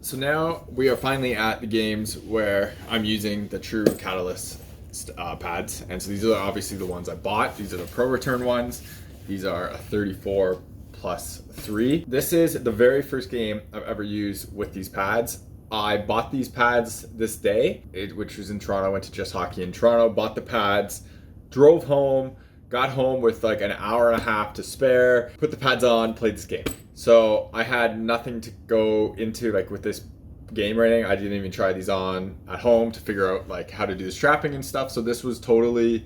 So now we are finally at the games where I'm using the True Catalyst pads. And so these are obviously the ones I bought. These are the Pro Return ones. These are a 34+3. This is the very first game I've ever used with these pads. I bought these pads this day, which was in Toronto. I went to Just Hockey in Toronto, bought the pads, drove home, got home with like an hour and a half to spare, put the pads on, played this game. So I had nothing to go into like with this game rating. I didn't even try these on at home to figure out like how to do the strapping and stuff. So this was totally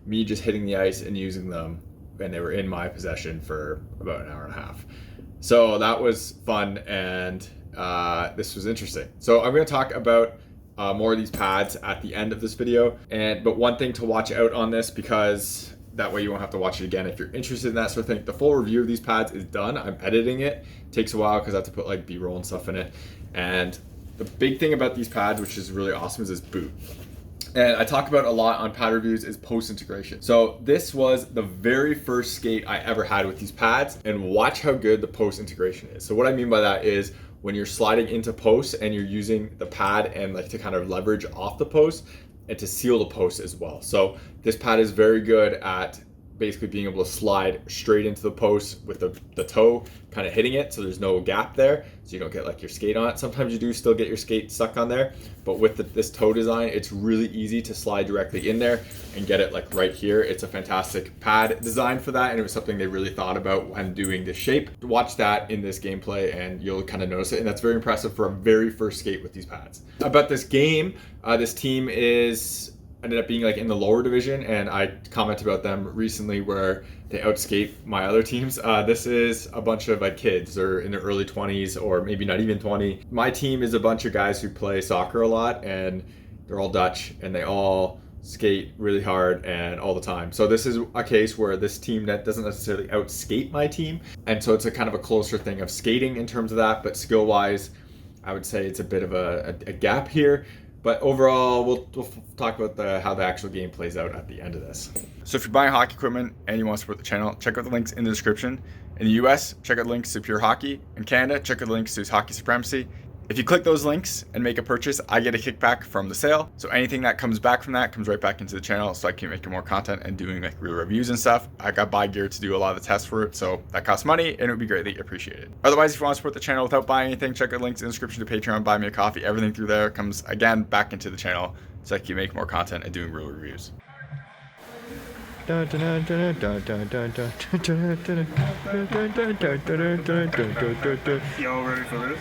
me just hitting the ice and using them, and they were in my possession for about an hour and a half. So that was fun, and this was interesting. So I'm going to talk about more of these pads at the end of this video. But one thing to watch out on this, because that way you won't have to watch it again if you're interested in that sort of thing. The full review of these pads is done. I'm editing it. It takes a while because I have to put like B-roll and stuff in it. And the big thing about these pads, which is really awesome, is this boot. And I talk about a lot on pad reviews, is post integration. So this was the very first skate I ever had with these pads, and watch how good the post integration is. So what I mean by that is when you're sliding into post and you're using the pad and like to kind of leverage off the post and to seal the post as well. So this pad is very good at basically being able to slide straight into the post with the toe kind of hitting it, so there's no gap there, so you don't get like your skate on it. Sometimes you do still get your skate stuck on there, but with this toe design, it's really easy to slide directly in there and get it like right here. It's a fantastic pad design for that, and it was something they really thought about when doing this shape. Watch that in this gameplay and you'll kind of notice it, and that's very impressive for a very first skate with these pads. About this game, this team ended up being like in the lower division, and I commented about them recently where they outskate my other teams. This is a bunch of like kids, or in their early 20s, or maybe not even 20. My team is a bunch of guys who play soccer a lot, and they're all Dutch, and they all skate really hard and all the time. So this is a case where this team that doesn't necessarily outskate my team, and so it's a kind of a closer thing of skating in terms of that, but skill wise I would say it's a bit of a gap here. But overall, we'll talk about how the actual game plays out at the end of this. So if you're buying hockey equipment and you want to support the channel, check out the links in the description. In the US, check out the links to Pure Hockey. In Canada, check out the links to Hockey Supremacy. If you click those links and make a purchase, I get a kickback from the sale. So anything that comes back from that comes right back into the channel, so I can make more content and doing like real reviews and stuff. I got buy gear to do a lot of the tests for it, so that costs money and it would be greatly appreciated. Otherwise, if you want to support the channel without buying anything, check out links in the description to Patreon, buy me a coffee. Everything through there comes again back into the channel, so I can make more content and doing real reviews. Y'all ready for this?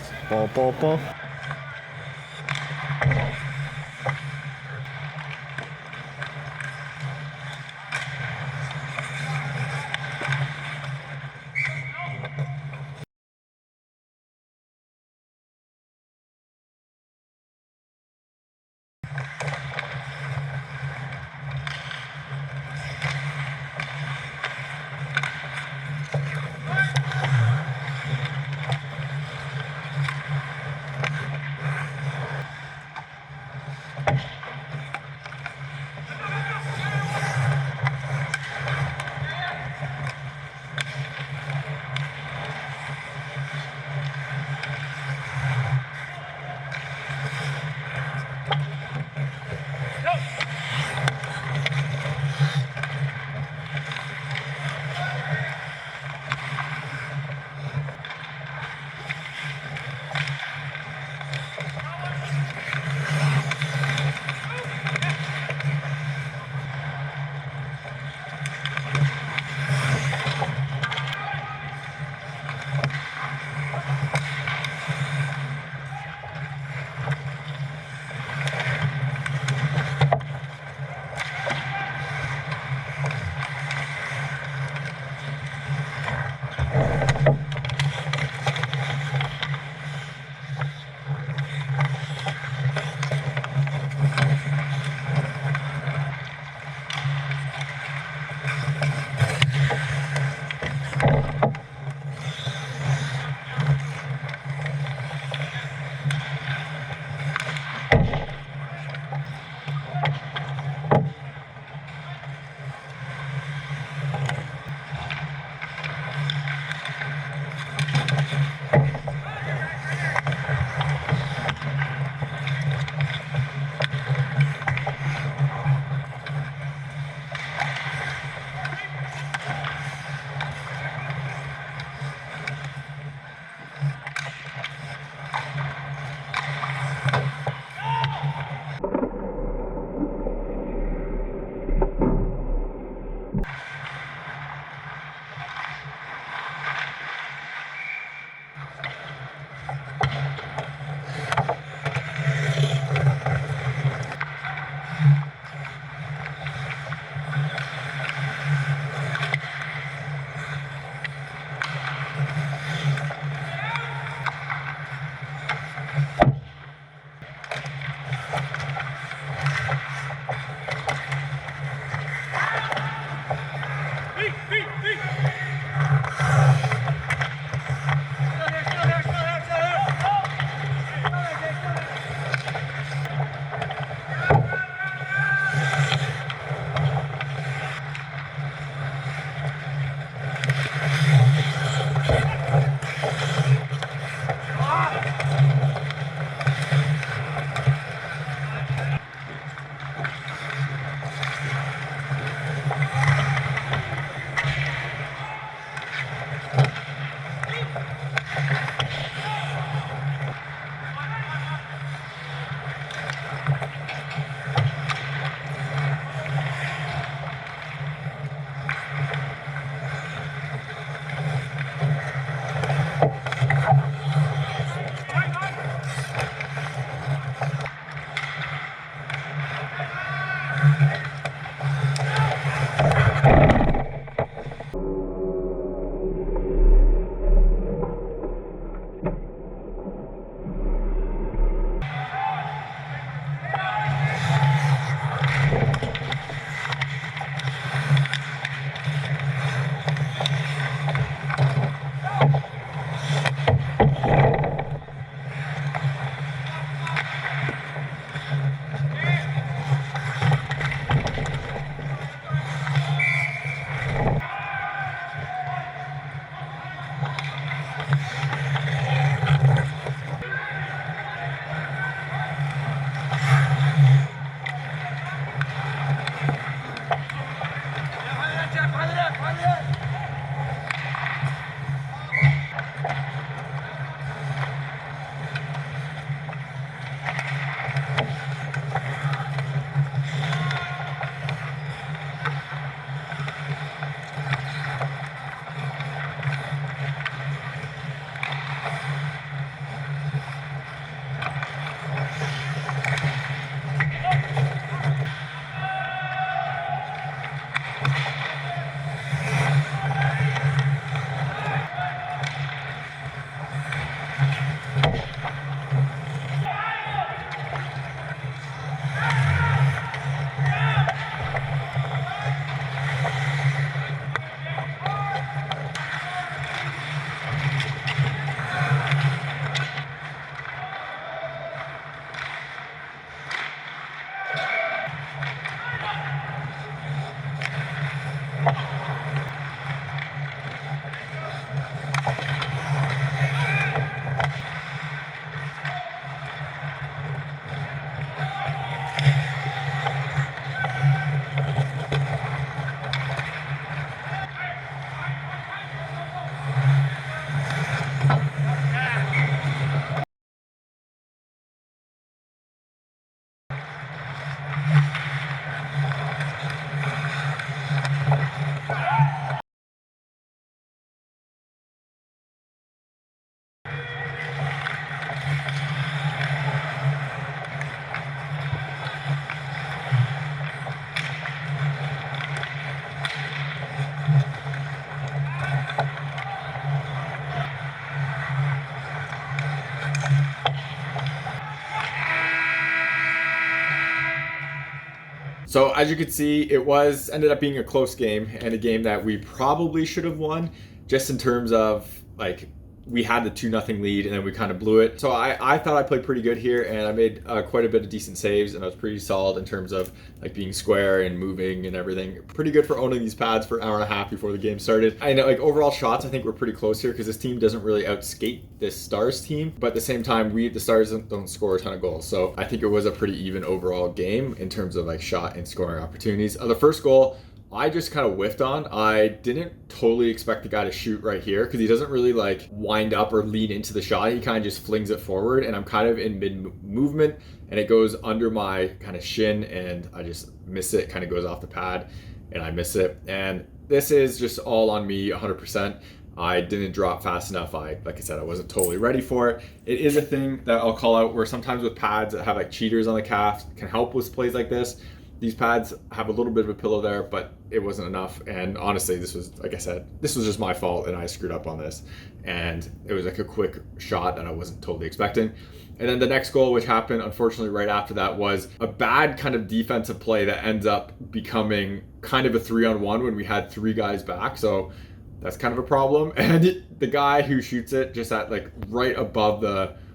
So as you can see, ended up being a close game, and a game that we probably should have won, just in terms of like we had the 2-0 lead and then we kind of blew it. So I thought I played pretty good here, and I made quite a bit of decent saves, and I was pretty solid in terms of like being square and moving and everything. Pretty good for owning these pads for an hour and a half before the game started. I know like overall shots, I think we're pretty close here because this team doesn't really outskate this Stars team, but at the same time, the Stars don't score a ton of goals. So I think it was a pretty even overall game in terms of like shot and scoring opportunities. The first goal, I just kind of whiffed on. I didn't totally expect the guy to shoot right here because he doesn't really like wind up or lean into the shot. He kind of just flings it forward, and I'm kind of in mid movement, and it goes under my kind of shin, and I just miss it. Kind of goes off the pad, and I miss it. And this is just all on me 100%. I didn't drop fast enough. Like I said, I wasn't totally ready for it. It is a thing that I'll call out where sometimes with pads that have like cheaters on the calf can help with plays like this. These pads have a little bit of a pillow there, but it wasn't enough. And honestly, this was, like I said, this was just my fault, and I screwed up on this. And it was like a quick shot that I wasn't totally expecting. And then the next goal, which happened unfortunately right after that, was a bad kind of defensive play that ends up becoming kind of a 3-on-1 when we had 3 guys back. So that's kind of a problem. And the guy who shoots it just at like right above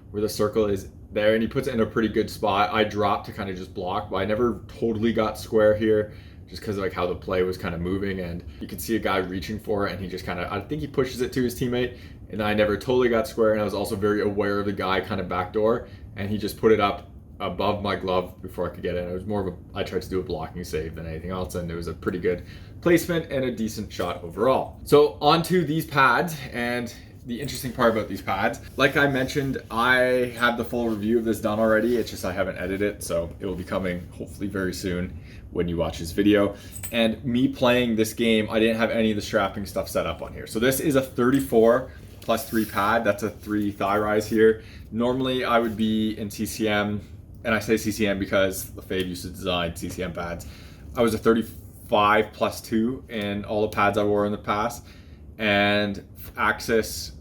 where the circle is there, and he puts it in a pretty good spot. I dropped to kind of just block, but I never totally got square here just because of like how the play was kind of moving, and you can see a guy reaching for it, and he just kind of, I think he pushes it to his teammate, and I never totally got square, and I was also very aware of the guy kind of backdoor, and he just put it up above my glove before I could get it. It was more of I tried to do a blocking save than anything else, and it was a pretty good placement and a decent shot overall. So onto these pads, and the interesting part about these pads, like I mentioned, I have the full review of this done already. It's just I haven't edited it, so it will be coming hopefully very soon when you watch this video. And me playing this game, I didn't have any of the strapping stuff set up on here. So this is a 34+3 pad. That's a 3 thigh rise here. Normally I would be in CCM, and I say CCM because LaFave used to design CCM pads. I was a 35+2 in all the pads I wore in the past, and Axis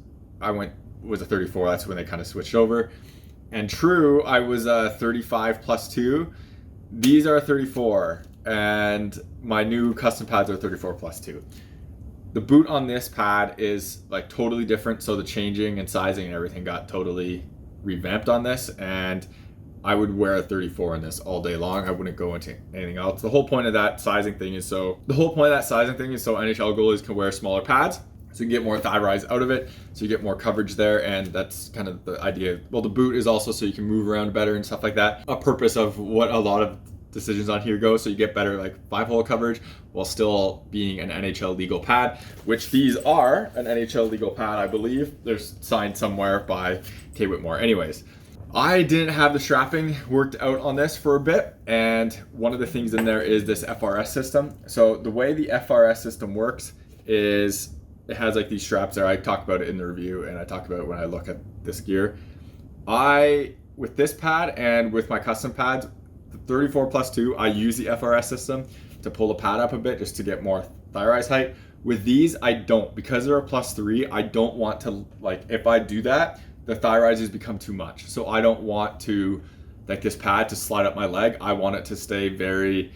was a 34. That's when they kind of switched over. And True, I was a 35+2. These are 34, and my new custom pads are 34+2. The boot on this pad is like totally different, so the changing and sizing and everything got totally revamped on this, and I would wear a 34 in this all day long. I wouldn't go into anything else. The whole point of that sizing thing is so NHL goalies can wear smaller pads, so you can get more thigh rise out of it, so you get more coverage there, and that's kind of the idea. Well, the boot is also so you can move around better and stuff like that. A purpose of what a lot of decisions on here go, so you get better like 5-hole coverage while still being an NHL legal pad, which these are an NHL legal pad, I believe. There's signed somewhere by K. Whitmore. Anyways, I didn't have the strapping worked out on this for a bit, and one of the things in there is this FRS system. So the way the FRS system works is it has like these straps there. I talked about it in the review, and I talked about it when I look at this gear. With this pad and with my custom pads, the 34+2, I use the FRS system to pull the pad up a bit just to get more thigh rise height. With these, I don't, because they're a +3, I don't want to, like, if I do that, the thigh rises become too much. So I don't want to, like, this pad to slide up my leg. I want it to stay very,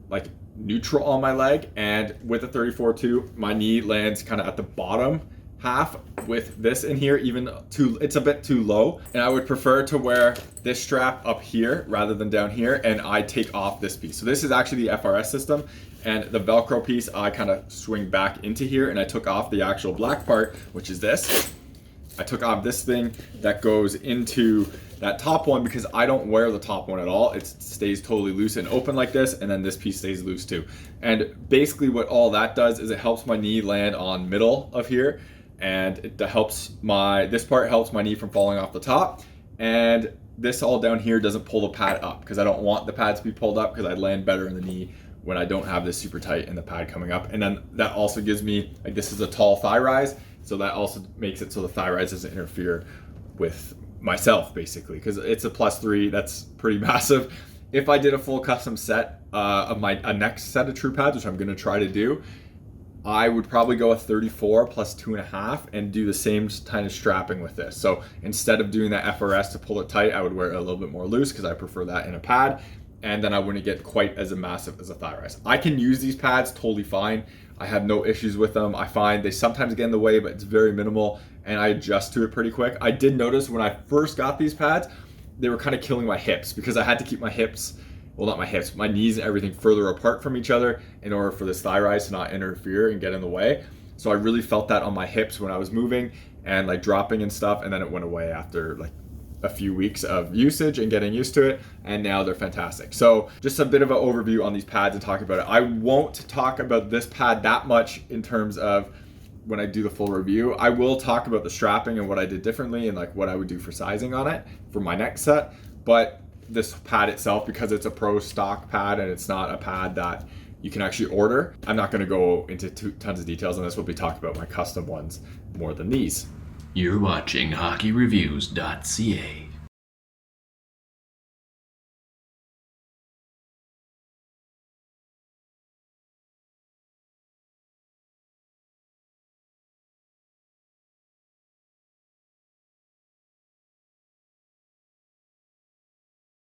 like, neutral on my leg. And with the 34-2, my knee lands kind of at the bottom half. With this in here, it's a bit too low, and I would prefer to wear this strap up here rather than down here, and I take off this piece. So this is actually the FRS system, and the Velcro piece I kind of swing back into here, and I took off the actual black part, which is this. I took off this thing that goes into that top one because I don't wear the top one at all. It stays totally loose and open like this, and then this piece stays loose too. And basically what all that does is it helps my knee land on middle of here, and this part helps my knee from falling off the top, and this all down here doesn't pull the pad up because I don't want the pad to be pulled up because I land better in the knee when I don't have this super tight and the pad coming up. And then that also gives me, like, this is a tall thigh rise, so that also makes it so the thigh rise doesn't interfere with myself, basically, because it's a +3. That's pretty massive. If I did a full custom set of a next set of True pads, which I'm going to try to do, I would probably go a 34 plus 2.5 and do the same kind of strapping with this. So instead of doing that FRS to pull it tight, I would wear it a little bit more loose because I prefer that in a pad. and then I wouldn't get quite as massive as a thigh rise. I can use these pads totally fine. I have no issues with them. I find they sometimes get in the way, but it's very minimal, and I adjust to it pretty quick. I did notice when I first got these pads, they were kind of killing my hips because I had to keep my hips, well, not my hips, my knees and everything further apart from each other in order for this thigh rise to not interfere and get in the way. So I really felt that on my hips when I was moving and like dropping and stuff, and then it went away after like a few weeks of usage and getting used to it, and now they're fantastic. So just a bit of an overview on these pads and talking about it. I won't talk about this pad that much in terms of when I do the full review. I will talk about the strapping and what I did differently and like what I would do for sizing on it for my next set. But this pad itself, because it's a pro stock pad and it's not a pad that you can actually order, I'm not going to go into tons of details on this. We'll be talking about my custom ones more than these. You're watching HockeyReviews.ca.